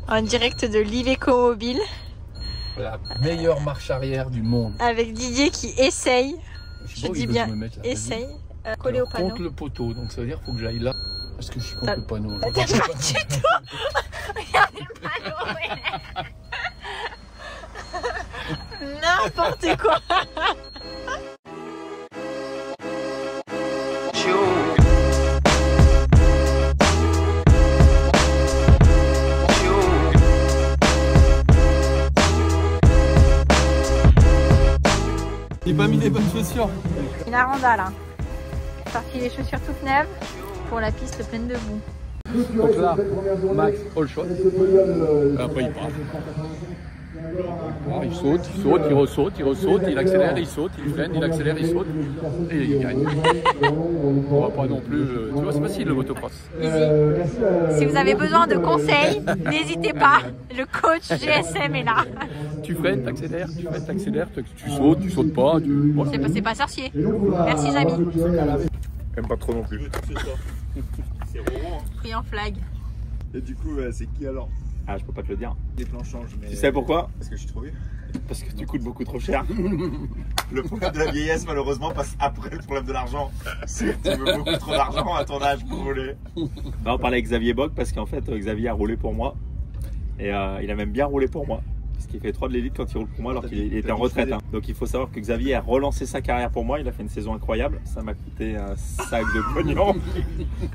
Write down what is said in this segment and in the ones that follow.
En direct de l'Iveco Mobile. La meilleure marche arrière du monde. Avec Didier qui essaye, je dis bien essaye, coller au panneau. Contre le poteau, donc ça veut dire qu'il faut que j'aille là. Parce que je suis contre le panneau. T'as pas du tout. Regardez le panneau, ouais. N'importe quoi. J'ai pas mis les bonnes chaussures. Une aranda là. Sorti les chaussures toutes neuves pour la piste pleine de boue. Donc là, Max, all shot. Après il part. Il saute, il ressaute, il accélère, il saute, il freine, il accélère, il saute. Et il gagne. On va pas non plus. Tu vois, c'est facile le motocross. Si vous avez besoin de conseils, n'hésitez pas. Le coach GSM est là. Tu freines, t'accélères, tu sautes pas. Voilà. C'est pas sorcier. Merci Jamy. Même pas trop non plus. C'est Rouen. Pris en flag. Et du coup, c'est qui alors? Ah, je peux pas te le dire. Les plans changent. Mais... Tu sais pourquoi? Parce que je suis trop vieux. Parce que tu coûtes beaucoup trop cher. Le problème de la vieillesse, malheureusement, passe après le problème de l'argent. Si tu veux beaucoup trop d'argent à ton âge pour voler. Là, on parlait avec Xavier Bock parce qu'en fait, Xavier a roulé pour moi. Et il a même bien roulé pour moi. Parce qu'il fait 3 de l'élite quand il roule pour moi alors qu'il était en retraite. Hein. Donc il faut savoir que Xavier a relancé sa carrière pour moi. Il a fait une saison incroyable. Ça m'a coûté un sac de pognon.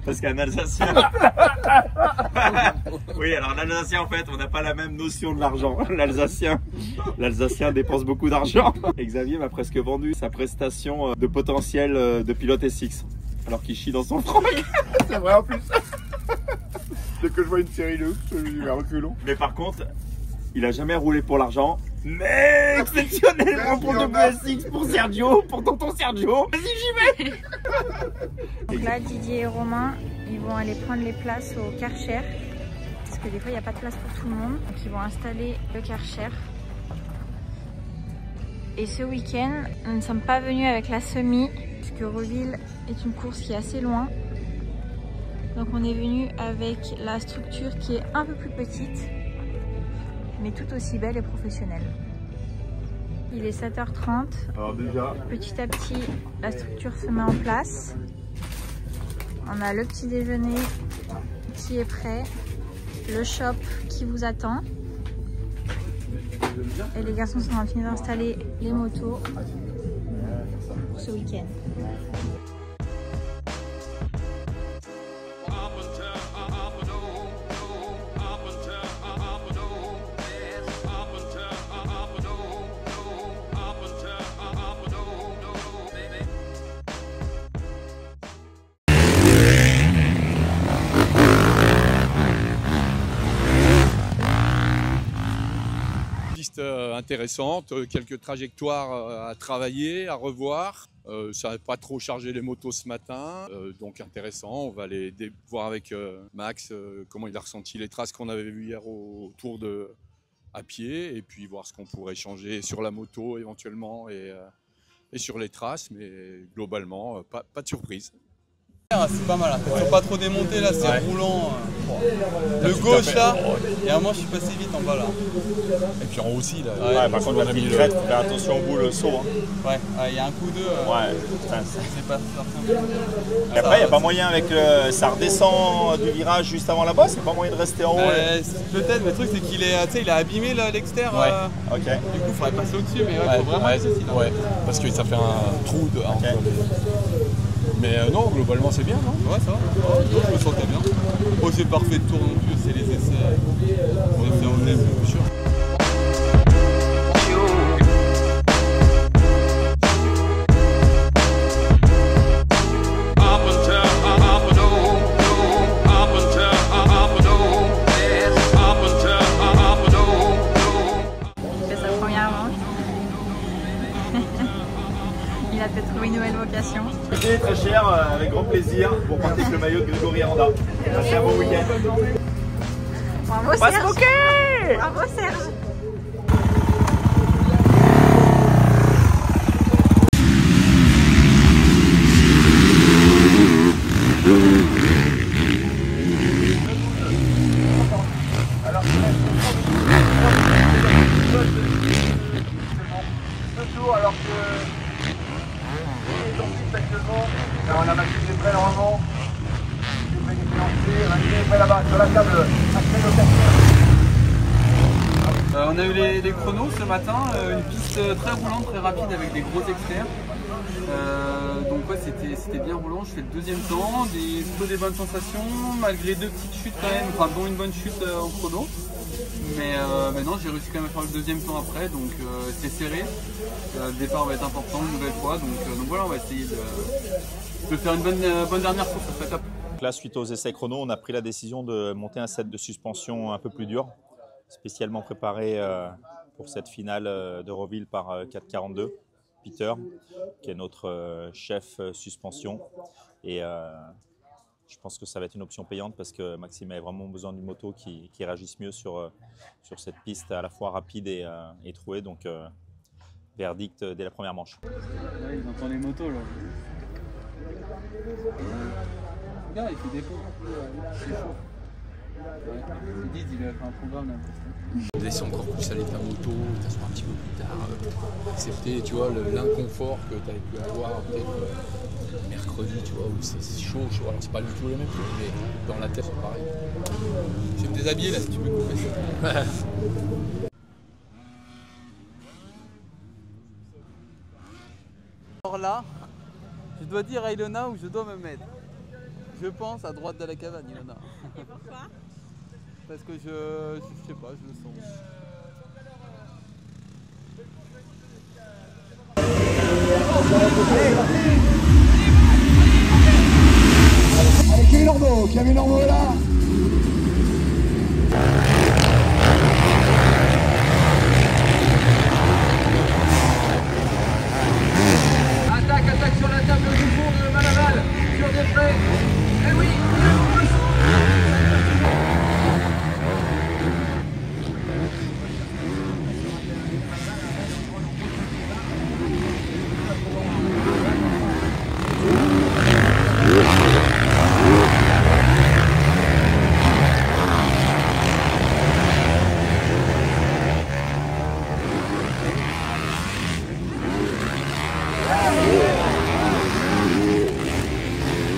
Parce qu'un Alsacien... Oui, alors l'Alsacien, en fait, on n'a pas la même notion de l'argent. L'Alsacien dépense beaucoup d'argent. Et Xavier m'a presque vendu sa prestation de potentiel de pilote SX. Alors qu'il chie dans son froc. C'est vrai en plus. Dès que je vois une série de je lui mets un reculon. Mais par contre... Il a jamais roulé pour l'argent, mais exceptionnellement pour WSX, pour Sergio, pour tonton Sergio. Vas-y, j'y vais. Donc là, Didier et Romain, ils vont aller prendre les places au Karcher. Parce que des fois, il n'y a pas de place pour tout le monde. Donc ils vont installer le Karcher. Et ce week-end, nous ne sommes pas venus avec la semi, puisque Reville est une course qui est assez loin. Donc on est venu avec la structure qui est un peu plus petite, mais tout aussi belle et professionnelle. Il est 7h30. Alors déjà, petit à petit, la structure se met en place. On a le petit déjeuner qui est prêt, le shop qui vous attend. Et les garçons sont en train d'installer les motos pour ce week-end. Intéressante, quelques trajectoires à travailler, à revoir. Ça n'a pas trop chargé les motos ce matin, donc intéressant. On va aller voir avec Max comment il a ressenti les traces qu'on avait vues hier au tour à pied, et puis voir ce qu'on pourrait changer sur la moto éventuellement et sur les traces, mais globalement pas de surprise. C'est pas mal, faut pas trop démonter là, c'est roulant. Le gauche là, et à un moment je suis passé vite en bas là. Et puis en haut aussi là. ouais, par contre, la petite crête, faut faire attention au bout, le saut. Hein. Ouais, il y a un coup d'eux. Ouais, c'est pas certain. Et après, il n'y a pas moyen avec le. Ça redescend du virage juste avant la bosse, il n'y a pas moyen de rester en haut. Peut-être, mais le truc c'est qu'il est, il a abîmé l'externe. Ouais. Ok. Du coup, il faudrait passer au-dessus, mais il faut vraiment passer ici, là. Ouais, parce que ça fait un trou entre les... Mais non, globalement c'est bien, non? Ouais, ça va. Je me sentais bien. Oh, c'est parfait de tour non plus, c'est les essais. On a fait en même, bien sûr. Il fait sa première manche. Il a peut-être trouvé une nouvelle vocation. C'était très cher, avec grand plaisir, pour porter le maillot de Grégory Aranda. Passez un bon week-end. Bravo Serge! Bravo Serge! Alors, on a Maxime qui est prêt normalement. Maxime qui est lancé, Maxime est prêt là-bas sur la table. Axel on a eu les chronos ce matin, une piste très roulante, très rapide avec des gros externes. Donc ouais, c'était bien roulant. Je fais le deuxième temps, plutôt des bonnes sensations, malgré 2 petites chutes quand même, enfin dont une bonne chute au chrono. Mais non, j'ai réussi quand même à faire le deuxième temps après, donc c'est serré. Le départ va être important une nouvelle fois, donc voilà, on va essayer de faire une bonne dernière course, ça serait top. Là, suite aux essais chrono, on a pris la décision de monter un set de suspension un peu plus dur, spécialement préparé pour cette finale d'Euroville par 442, Peter, qui est notre chef suspension. Et je pense que ça va être une option payante parce que Maxime a vraiment besoin d'une moto qui réagisse mieux sur cette piste à la fois rapide et trouée. Donc, verdict dès la première manche. Ouais, il entend les motos là. Regarde, il fait des pots. C'est chaud. Ouais, c'est dit, il a fait un programme là. Laisser encore plus aller ta moto, t'asseoir un petit peu plus tard, accepter, tu vois, l'inconfort que tu avais pu avoir peut-être mercredi, tu vois, où c'est chaud. Alors c'est pas du tout le même truc, mais dans la tête c'est pareil. Je vais me déshabiller là si tu veux couper ça. Alors là, je dois dire à Ilona où je dois me mettre. Je pense à droite de la cabane, Ilona. Et pourquoi? Parce que je sais pas, je le sens. Allez, Kevin Ormeau là. Attaque sur la table du fond de Malaval, sur des frais. Eh oui,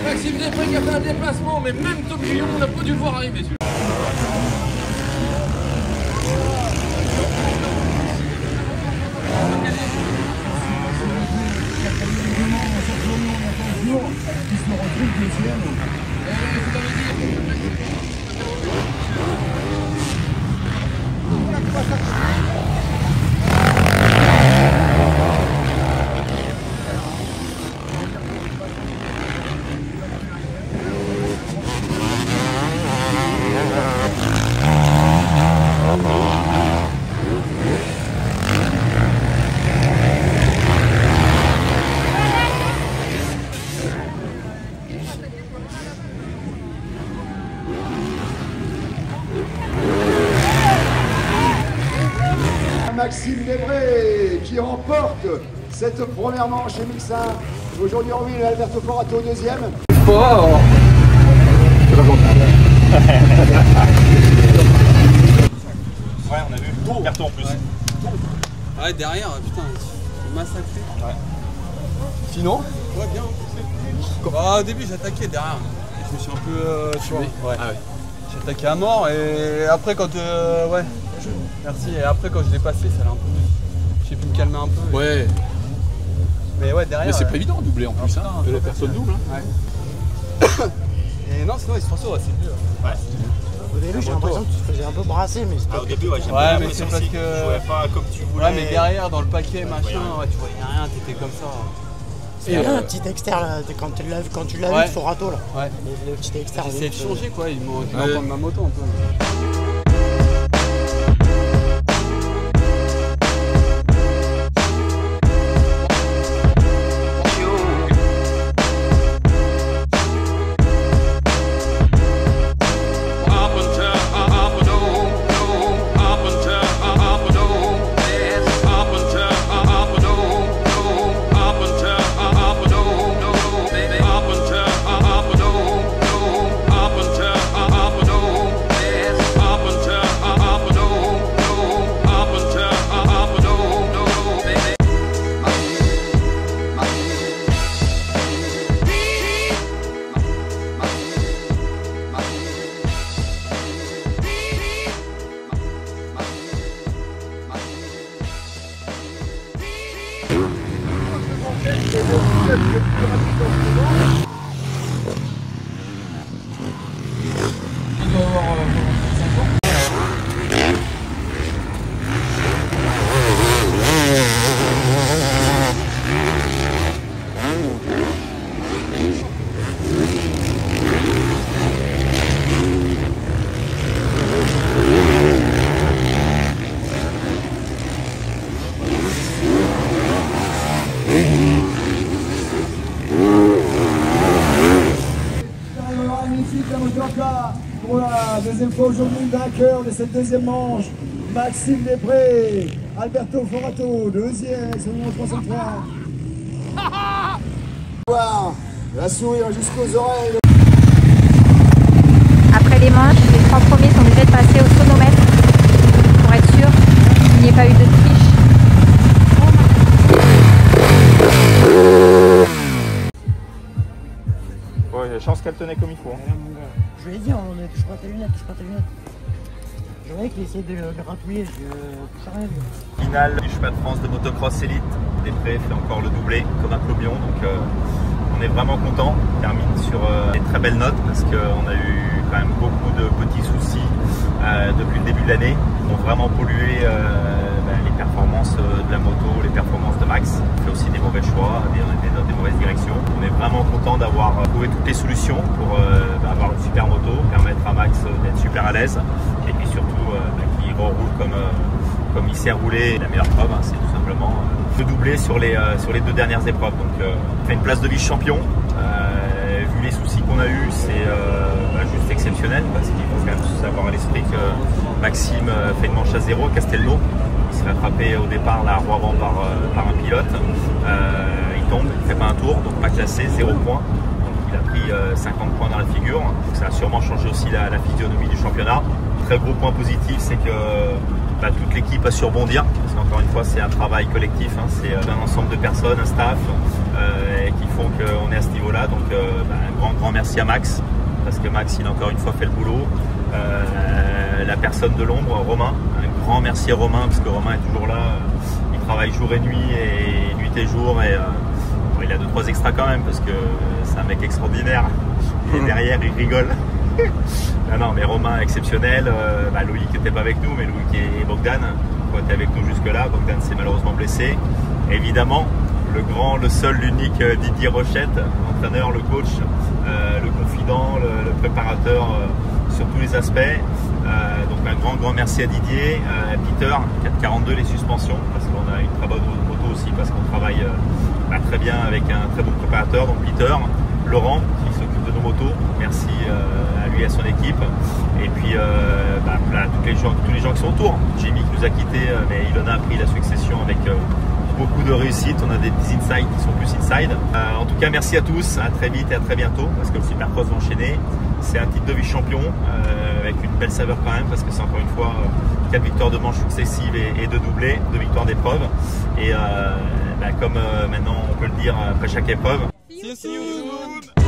Maxime Després qui a fait un déplacement, mais même Tom Gillon, on n'a pas dû le voir arriver celui-là. Qui se retrouve deuxième. Maxime Després qui remporte cette première manche chez Mixin. Aujourd'hui en ville, Alberto Forato au deuxième. Fort. Ouais, on a vu. Carton en plus. Ouais, derrière, putain, c'est massacré. Ouais. Sinon? Ouais, bien. Bah, au début, j'attaquais derrière. Et je me suis un peu tué. Ouais. Ah ouais. J'ai attaqué à mort et après, quand. Ouais. Merci. Et après, quand je l'ai passé, ça allait un peu mieux. J'ai pu me calmer un peu. Ouais. Mais ouais, derrière. Mais c'est pas évident de doubler en plus, hein. La personne double. Hein. Ouais. Et non, sinon, Espresso, ouais, c'est mieux. Ouais. Au début, j'ai l'impression que tu te faisais un peu brasser, mais c'était. Au début, ouais, ouais, mais c'est parce que. Tu jouais pas comme tu voulais. Ouais, mais derrière, dans le paquet, machin, ouais, tu voyais rien, t'étais comme ça. Il y a un petit externe là, quand tu l'as vu de Forato là. Ouais. Le petit externe. J'essaie de changer quoi, ils m'ont prendre ma moto un peu. suite la motoka pour la deuxième fois aujourd'hui, vainqueur de cette deuxième manche, Maxime Després, Alberto Forato, deuxième avec son numéro 303. Voir la sourire jusqu'aux oreilles. Après les manches, les 3 premiers sont obligés de passer au chronomètre pour être sûr qu'il n'y ait pas eu de triche. Ouais, j'ai chance qu'elle tenait comme il faut. Hein. Je lui ai dit, on ne touche pas tes lunettes, touche pas tes lunettes. Je voyais qu'il essayait de le gratouiller, je touche rien. Finale du chemin de France de motocross élite. Després fait encore le doublé comme un clobion, donc on est vraiment content. On termine sur des très belles notes parce qu'on a eu quand même beaucoup de petits soucis depuis le début de l'année. Ils ont vraiment pollué les performances de la moto, les performances de Max. On fait aussi des mauvais choix, des mauvaises directions. On est vraiment content d'avoir trouvé toutes les solutions pour avoir une super moto, permettre à Max d'être super à l'aise et puis surtout qu'il reroule comme il sait rouler. La meilleure preuve, hein, c'est tout simplement de doubler sur les 2 dernières épreuves. Donc on fait une place de vice-champion. Vu les soucis qu'on a eu, c'est juste exceptionnel parce qu'il faut quand même savoir à l'esprit que Maxime fait une manche à 0 à Castelnau. Il s'est rattrapé au départ là, à Rouen par un pilote. Il tombe, il ne fait pas un tour, donc pas classé, 0 points. Donc il a pris 50 points dans la figure. Donc ça a sûrement changé aussi la physionomie du championnat. Très gros point positif, c'est que toute l'équipe a su rebondir. Parce qu'encore une fois, c'est un travail collectif. Hein, c'est un ensemble de personnes, un staff qui font qu'on est à ce niveau-là. Donc un grand merci à Max. Parce que Max, il a encore une fois fait le boulot. La personne de l'ombre, Romain. Un grand merci à Romain, parce que Romain est toujours là. Il travaille jour et nuit et jour. Et il a 2-3 extras quand même, parce que c'est un mec extraordinaire. Et derrière, il rigole. Non, mais Romain exceptionnel. Loïc n'était pas avec nous, mais Loïc et Bogdan étaient avec nous jusque-là. Bogdan s'est malheureusement blessé. Et évidemment, le seul, l'unique Didier Rochette, l'entraîneur, le coach, le confident, le préparateur sur tous les aspects. Donc un grand merci à Didier, à Peter, 442 les suspensions, parce qu'on a une très bonne moto aussi, parce qu'on travaille très bien avec un très bon préparateur, donc Peter, Laurent qui s'occupe de nos motos, merci à lui et à son équipe, et puis tous les gens qui sont autour. Jamie qui nous a quittés, mais Ilona a pris la succession avec beaucoup de réussite. On a des insides qui sont plus inside. En tout cas, merci à tous, à très vite et à très bientôt, parce que le Supercross va enchaîner. C'est un titre de vice-champion avec une belle saveur quand même, parce que c'est encore une fois 4 victoires de manches successives et 2 doublés, 2 victoires d'épreuve. Et comme maintenant on peut le dire après chaque épreuve. See you soon.